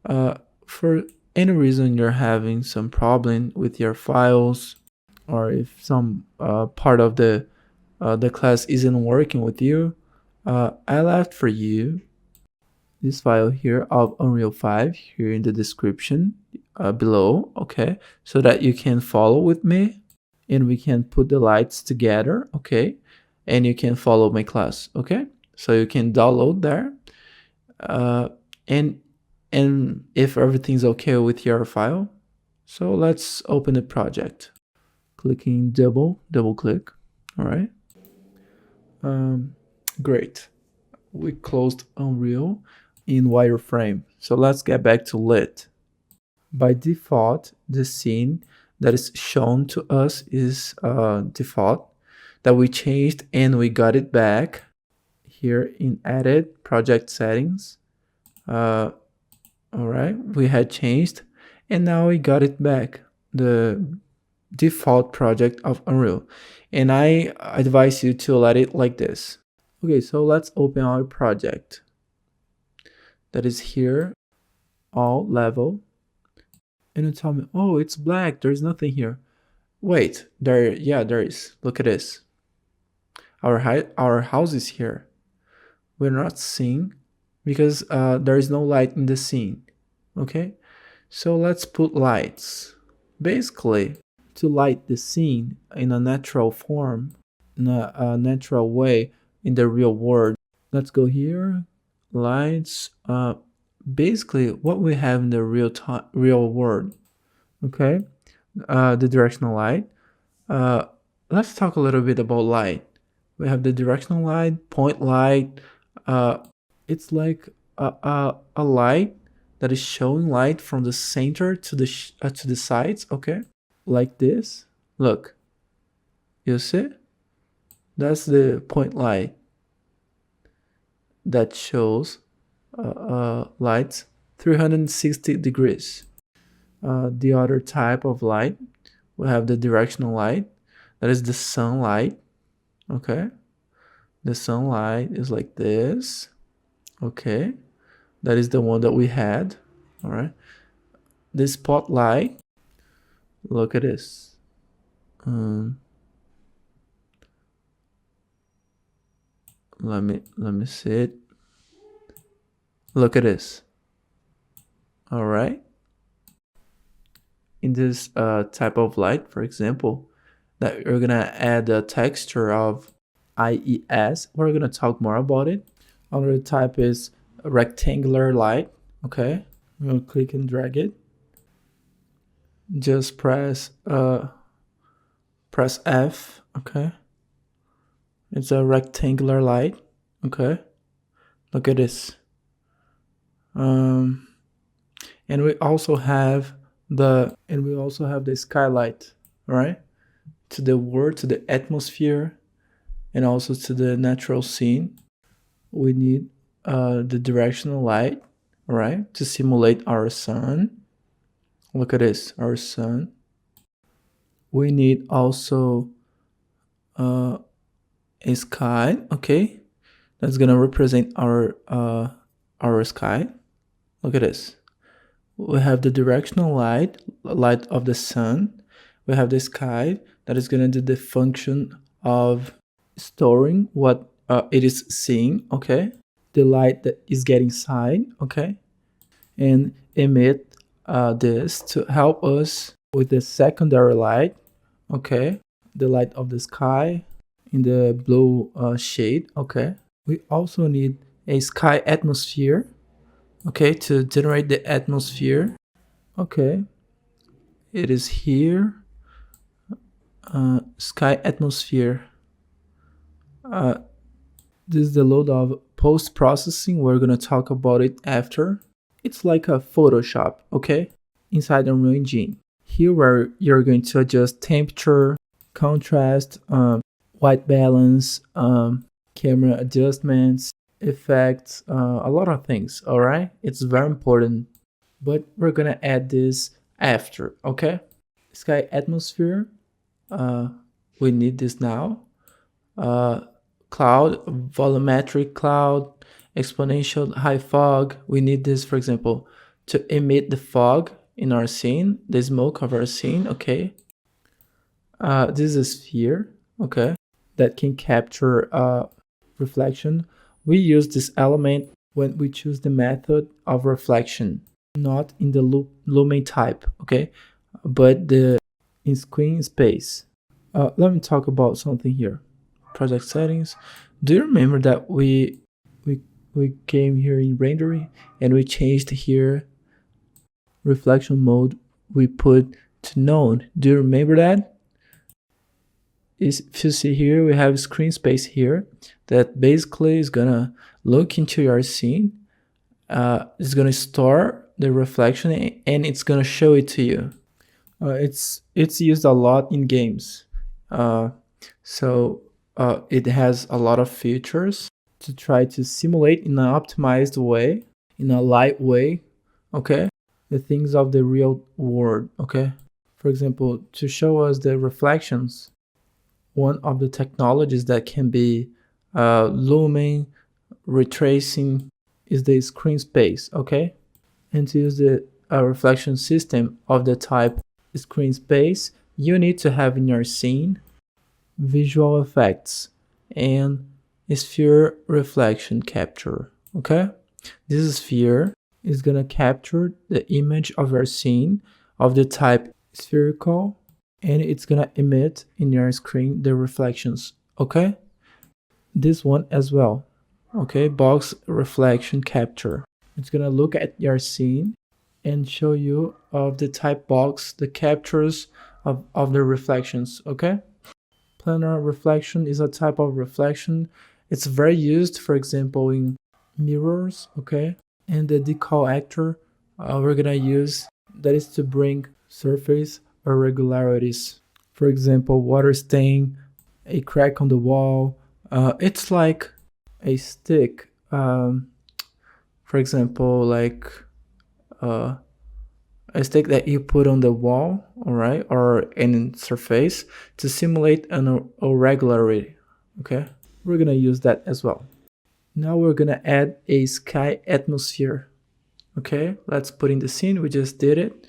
uh, for any reason you're having some problem with your files, or if some part of the class isn't working with you, I left for you this file here of Unreal 5 here in the description below, okay, so that you can follow with me and we can put the lights together, okay, and you can follow my class, okay, so you can download there, uh, and if everything's okay with your file, so let's open the project. Clicking double click. All right. Great. We closed Unreal in wireframe. So let's get back to lit. By default, the scene that is shown to us is default that we changed and we got it back here in edit project settings. All right, we had changed and now we got it back, the default project of Unreal, and I advise you to let it like this. Okay, so let's open our project that is here, all level, and you tell me, oh, it's black, there's nothing here. Wait, there is. Look at this. Our house is here. We're not seeing because there is no light in the scene. Okay, so let's put lights. Basically, to light the scene in a natural form, in a natural way in the real world. Let's go here, lights. Basically, what we have in the real world. Okay, the directional light. Let's talk a little bit about light. We have the directional light, point light. It's like a light that is showing light from the center to the sides. Okay, like this. Look, you see? That's the point light that shows lights 360 degrees. The other type of light, we have the directional light, that is the sunlight. Okay, the sunlight is like this. Okay, that is the one that we had. All right, the spotlight, look at this. Let me see it. Look at this. All right, in this type of light, for example, that you're gonna add a texture of IES. We're gonna talk more about it. Another type is rectangular light. Okay, I'm gonna click and drag it. Just press F. Okay, it's a rectangular light. Okay, look at this. And we also have the skylight, right? To the world, to the atmosphere, and also to the natural scene. We need the directional light, right, to simulate our sun. Look at this, our sun. We need also a sky, okay, that's gonna represent our sky. Look at this. We have the directional light of the sun. We have the sky that is gonna do the function of storing what it is seeing, okay, the light that is getting inside, okay, and emit this to help us with the secondary light, okay, the light of the sky in the blue shade. Okay, we also need a sky atmosphere, okay, to generate the atmosphere. Okay, it is here. Sky atmosphere. This is the load of post-processing. We're gonna talk about it after. It's like a Photoshop, okay, inside Unreal Engine. Here where you're going to adjust temperature, contrast, white balance, camera adjustments, effects, a lot of things. All right, it's very important, but we're gonna add this after. Okay, sky atmosphere, we need this now. Cloud, volumetric cloud, exponential high fog, we need this, for example, to emit the fog in our scene, the smoke of our scene, okay? This is a sphere, okay, that can capture reflection. We use this element when we choose the method of reflection, not in the lumen type, okay, but the in screen space. Let me talk about something here. Project settings. Do you remember that we came here in rendering and we changed here reflection mode? We put to none. Do you remember that? If you see here, we have screen space here that basically is gonna look into your scene. It's gonna store the reflection and it's gonna show it to you. It's used a lot in games. So it has a lot of features to try to simulate in an optimized way, in a light way, okay, the things of the real world, okay? For example, to show us the reflections, one of the technologies that can be looming, retracing, is the screen space, okay? And to use the reflection system of the type screen space, you need to have in your scene visual effects and sphere reflection capture, okay? This sphere is gonna capture the image of your scene of the type spherical, and it's gonna emit in your screen the reflections, okay? This one as well, okay? Box reflection capture. It's gonna look at your scene and show you of the type box, the captures of the reflections, okay? Planar reflection is a type of reflection. It's very used, for example, in mirrors, okay? And the decal actor we're gonna use, that is to bring surface irregularities. For example, water stain, a crack on the wall. It's like a stick. For example, like a stick that you put on the wall, all right, or any surface to simulate an irregularity, okay? We're gonna use that as well. Now we're gonna add a sky atmosphere, okay? Let's put in the scene, we just did it.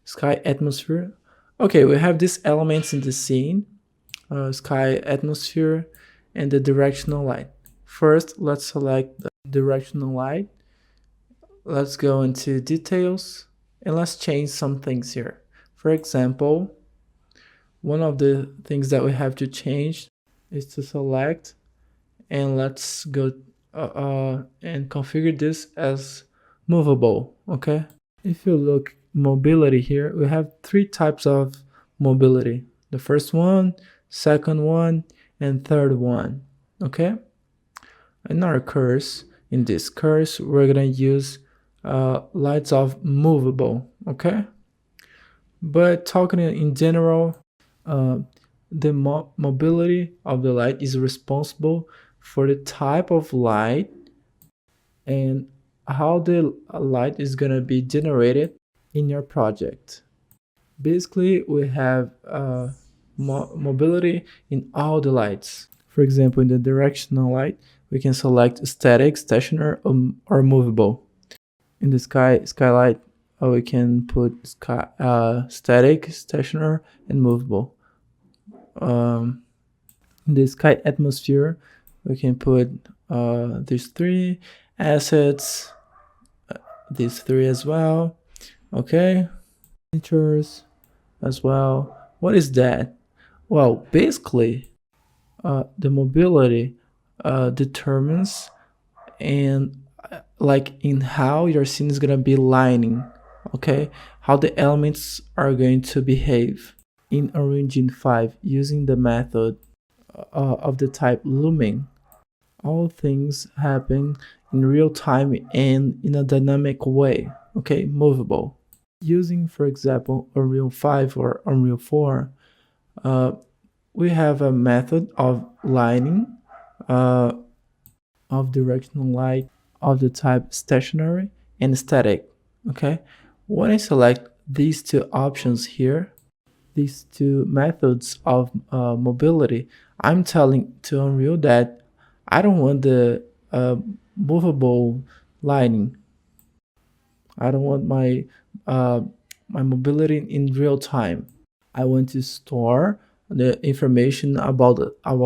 Sky atmosphere. Okay, we have these elements in the scene, sky atmosphere, and the directional light. First, let's select the directional light. Let's go into details and let's change some things here. For example, one of the things that we have to change is to select, and let's go and configure this as movable, okay? If you look mobility here, we have 3 types of mobility. The first one, second one, and third one, okay? In our course, in this course, we're gonna use lights of movable, okay? But talking in general, the mobility of the light is responsible for the type of light and how the light is gonna be generated in your project. Basically, we have mobility in all the lights. For example, in the directional light, we can select static, stationary, or movable. In the skylight, we can put static, stationary, and movable. In the sky atmosphere, we can put these 3 assets, these 3 as well, okay? Features as well. What is that? Well, basically, the mobility determines and like in how your scene is gonna be lining, okay? How the elements are going to behave. In Unreal Engine 5, using the method of the type looming, all things happen in real time and in a dynamic way, okay? Movable. Using, for example, Unreal 5 or Unreal 4, we have a method of lining, of directional light, of the type stationary and static, okay? When I select these 2 options here, these 2 methods of mobility, I'm telling to Unreal that I don't want the movable lining. I don't want my mobility in real time. I want to store the information about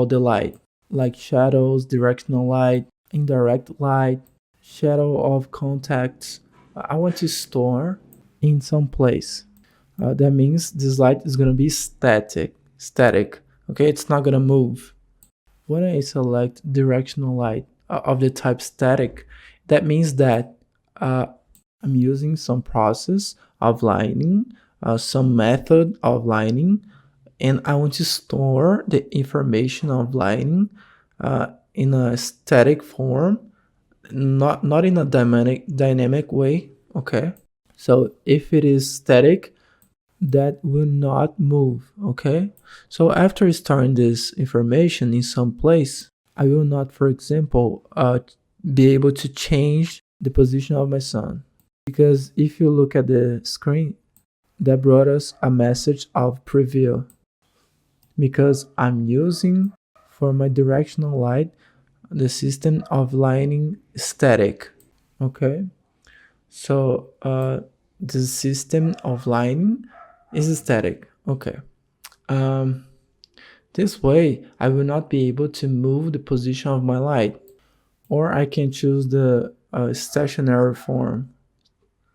the light, like shadows, directional light, indirect light, shadow of contacts. I want to store in some place. That means this light is gonna be static. Okay, it's not gonna move. When I select directional light of the type static, that means that uh, I'm using some process of lighting, some method of lighting, and I want to store the information of lighting in a static form, not in a dynamic way. Okay, so if it is static, that will not move. Okay, so after storing this information in some place, I will not, for example, be able to change the position of my son, because if you look at the screen, that brought us a message of preview, because I'm using for my directional light the system of lighting static. Okay, so the system of lighting is static. Okay, um, this way I will not be able to move the position of my light, or I can choose the stationary form.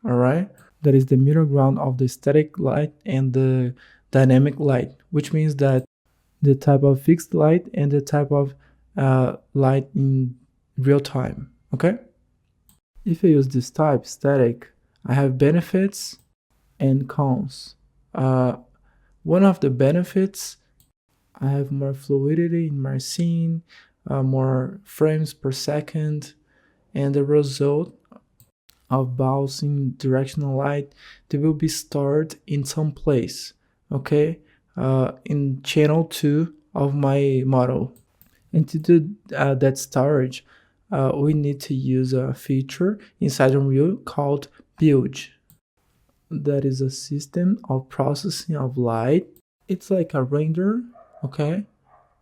All right, that is the middle ground of the static light and the dynamic light, which means that the type of fixed light and the type of light in real time. Okay, if I use this type static, I have benefits and cons. uh, One of the benefits, I have more fluidity in my scene, more frames per second, and the result of bouncing directional light, they will be stored in some place, okay, in channel 2 of my model. And to do that storage, we need to use a feature inside Unreal called build. That is a system of processing of light. It's like a render, okay.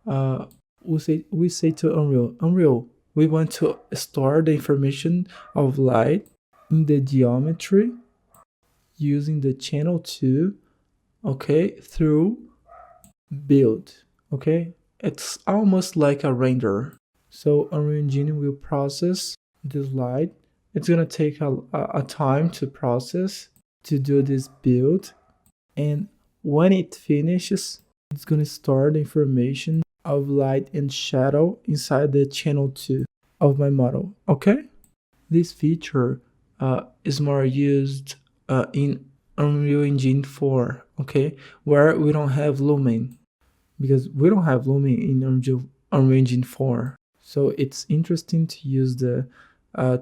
uh, we say to Unreal, we want to store the information of light in the geometry using the channel 2, okay, through build. Okay, it's almost like a render. So Unreal Engine will process this light. It's gonna take a time to process, to do this build, and when it finishes, it's gonna store the information of light and shadow inside the channel 2 of my model. Okay, this feature is more used in Unreal Engine 4, okay, where we don't have Lumen, because we don't have Lumen in Unreal Engine 4. So it's interesting to use the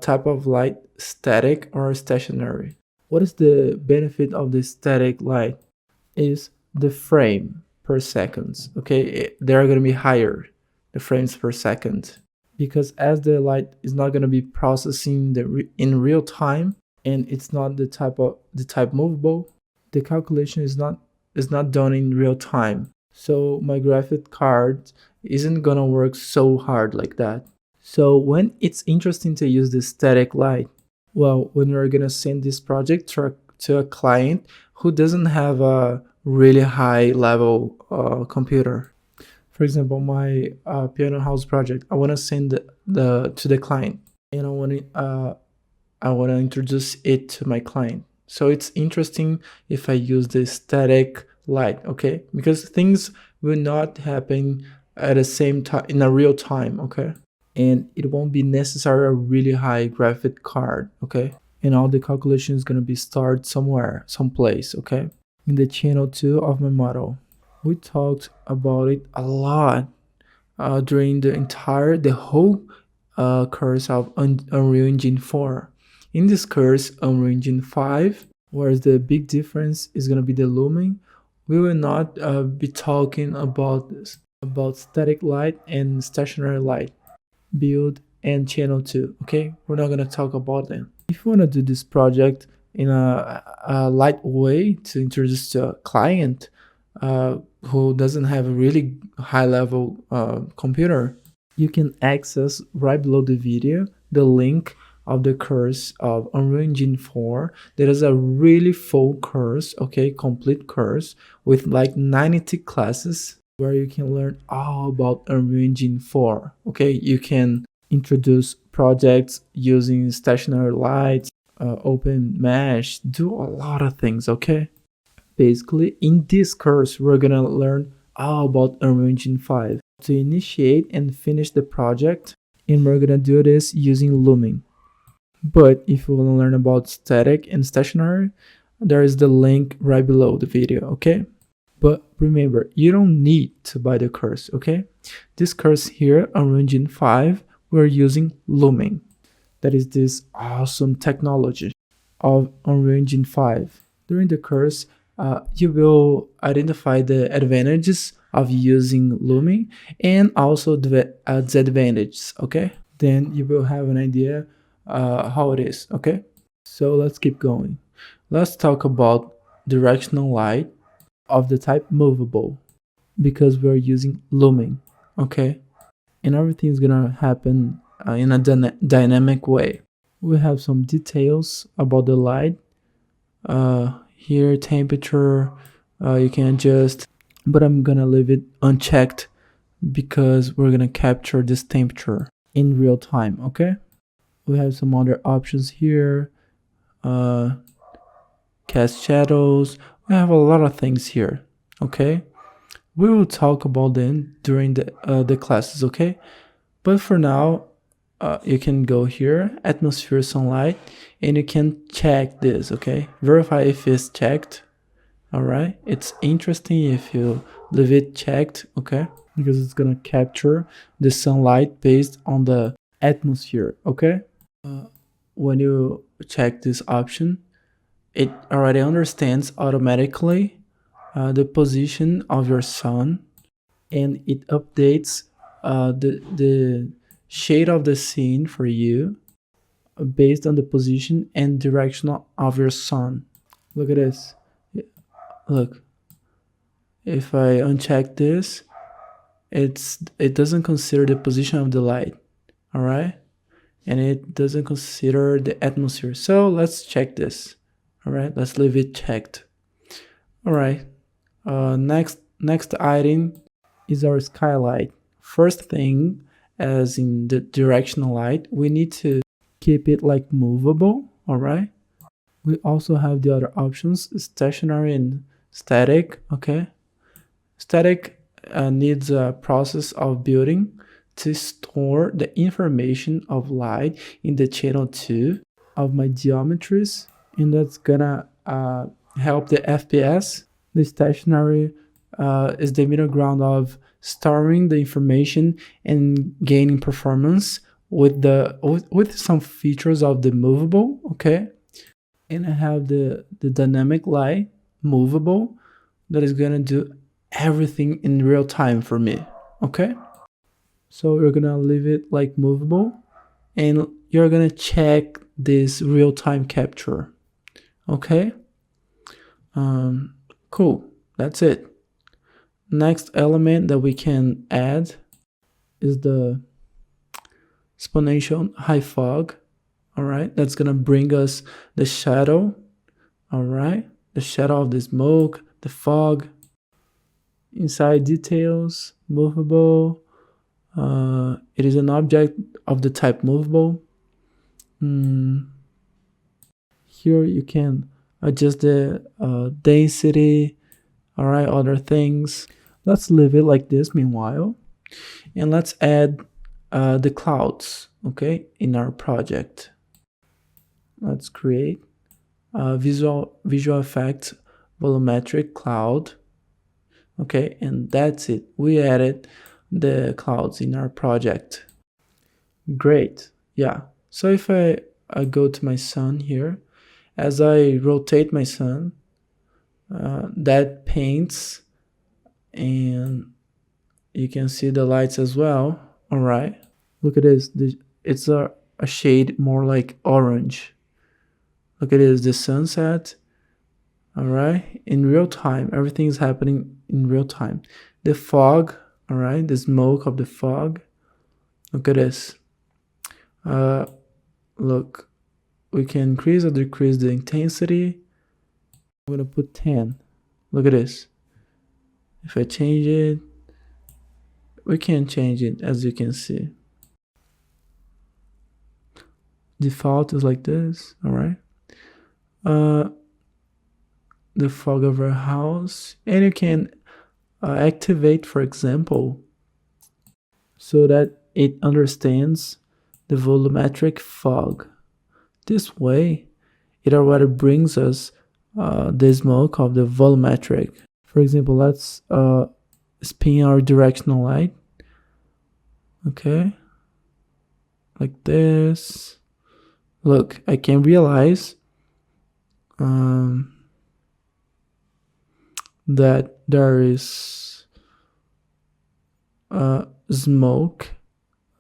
type of light static or stationary. What is the benefit of the static light? Is the frame per seconds. Okay, they're going to be higher, the frames per second, because as the light is not going to be processing in real time, and it's not the type movable, the calculation is not done in real time. So my graphic card isn't gonna work so hard like that. So when it's interesting to use the static light, well, when you're gonna send this project to a client who doesn't have a really high level computer. For example, my piano house project, I want to send the to the client, and I want to introduce it to my client. So it's interesting if I use the static light, okay? Because things will not happen at the same time in a real time, okay? And it won't be necessary a really high graphic card, okay? And all the calculation is gonna be stored somewhere, someplace, okay? In the channel 2 of my model. We talked about it a lot during the whole course of Unreal Engine 4. In this course, Unreal Engine 5, whereas the big difference is going to be the Lumen, we will not be talking about this, about static light and stationary light, build and channel 2, okay? We're not going to talk about them. If you want to do this project in a light way to introduce to a client who doesn't have a really high level computer, you can access right below the video the link of the course of Unreal Engine 4. There is a really full course, okay, complete course with like 90 classes where you can learn all about Unreal Engine 4. Okay, you can introduce projects using stationary lights, open mesh, do a lot of things. Okay, basically in this course we're gonna learn all about Unreal Engine 5 to initiate and finish the project, and we're gonna do this using Looming. But if you want to learn about static and stationary, there is the link right below the video. Okay, but remember, you don't need to buy the course. Okay, this course here, Unreal Engine 5, we're using Looming. That is this awesome technology of Unreal Engine 5. During the course, you will identify the advantages of using Looming and also the disadvantages. Okay, then you will have an idea how it is. Okay, so let's keep going. Let's talk about directional light of the type movable, because we're using Looming. Okay, and everything is gonna happen in a dynamic way. We have some details about the light. Here, temperature, you can adjust, but I'm gonna leave it unchecked because we're gonna capture this temperature in real time. Okay, we have some other options here. Cast shadows. We have a lot of things here. Okay, we will talk about them during the classes. Okay, but for now, you can go here, atmosphere sunlight, and you can check this. Okay, verify if it's checked. All right, it's interesting if you leave it checked. Okay, because it's gonna capture the sunlight based on the atmosphere. Okay, when you check this option, it already understands automatically the position of your sun, and it updates the shade of the scene for you based on the position and direction of your sun. Look at this. Look, if I uncheck this, it doesn't consider the position of the light. All right, and it doesn't consider the atmosphere. So let's check this. All right, let's leave it checked. All right, next item is our skylight. First thing, as in the directional light, we need to keep it like movable. All right, we also have the other options, stationary and static. Okay, static needs a process of building to store the information of light in the channel 2 of my geometries, and that's gonna help the FPS. The stationary is the middle ground of storing the information and gaining performance with some features of the movable. Okay, and I have the dynamic light movable that is gonna do everything in real time for me. Okay, so we're gonna leave it like movable, and you're gonna check this real-time capture. Okay, cool, that's it. Next element that we can add is the exponential high fog. All right, that's gonna bring us the shadow. All right, the shadow of the smoke, the fog. Inside details, movable. It is an object of the type movable. Here you can adjust the density. All right, other things. Let's leave it like this meanwhile, and let's add the clouds. Okay, in our project, let's create a visual effects volumetric cloud. Okay, and that's it. We added the clouds in our project. Great. Yeah, so if I go to my sun here, as I rotate my sun, that paints, and you can see the lights as well. All right, look at this. It's a shade more like orange. Look at this, the sunset. All right, in real time, everything is happening in real time. The fog, all right, the smoke of the fog. Look at this. look, we can increase or decrease the intensity. I'm gonna put 10. Look at this. If I change it, we can change it, as you can see. Default is like this, all right? The fog over house, and you can activate, for example, so that it understands the volumetric fog. This way, it already brings us the smoke of the volumetric. For example, let's spin our directional light. Okay, like this. Look, I can realize that there is smoke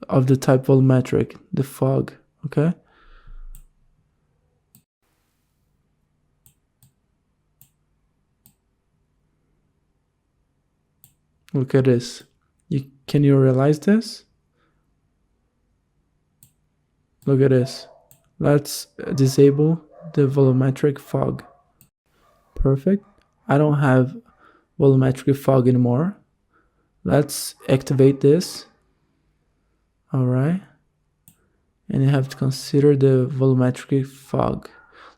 of the type volumetric, the fog. Okay. Look at this. Can you realize this? Look at this. Let's disable the volumetric fog. Perfect. I don't have volumetric fog anymore. Let's activate this. All right. And you have to consider the volumetric fog.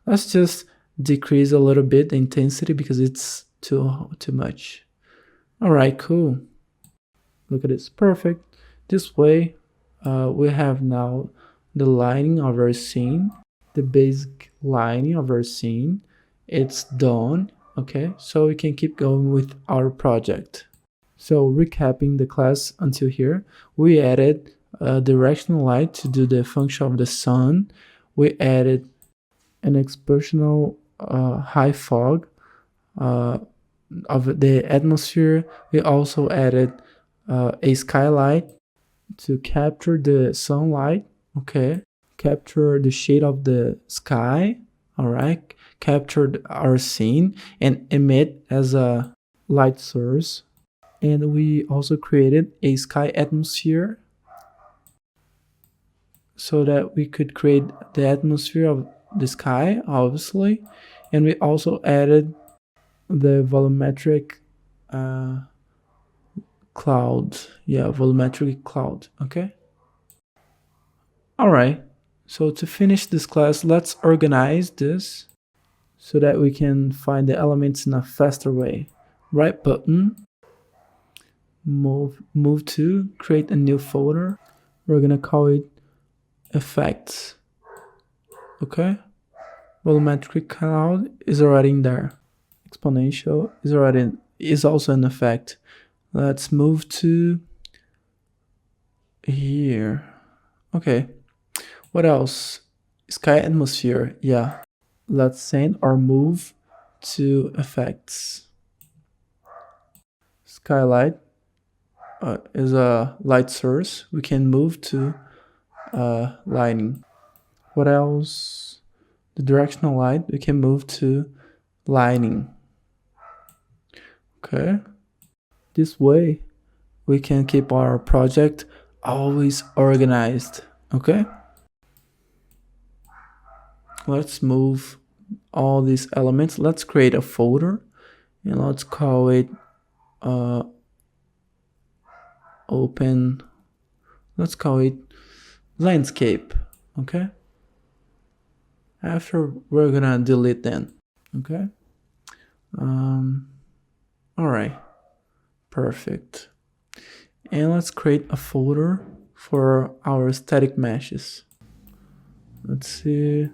Let's just decrease a little bit the intensity because it's too much. All right, cool. Look at this, perfect. This way, we have now the lighting of our scene, the basic lighting of our scene. It's done, okay? So we can keep going with our project. So recapping the class until here, we added a directional light to do the function of the sun. We added an expositional high fog of the atmosphere. We also added a skylight to capture the sunlight, okay, capture the shade of the sky, all right, captured our scene and emit as a light source. And we also created a sky atmosphere so that we could create the atmosphere of the sky, obviously. And we also added the volumetric cloud. Yeah, volumetric cloud. Okay. All right. So to finish this class, let's organize this so that we can find the elements in a faster way. Right button, move to create a new folder. We're gonna call it effects. Okay. Volumetric cloud is already in there. Exponential is also an effect. Let's move to here. Okay. What else? Sky atmosphere. Yeah. Let's send or move to effects. Skylight is a light source. We can move to lighting. What else? The directional light. We can move to lighting. Okay. This way, we can keep our project always organized. Okay. Let's move all these elements. Let's create a folder and let's call it open. Let's call it landscape. Okay. After we're gonna delete them. Okay. All right. Perfect. And let's create a folder for our static meshes. Let's see.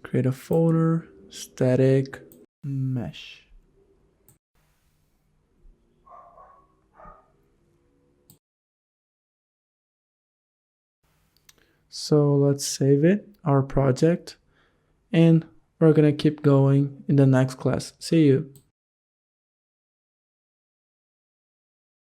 Create a folder, static mesh. So let's save it, our project, and we're gonna keep going in the next class. See you.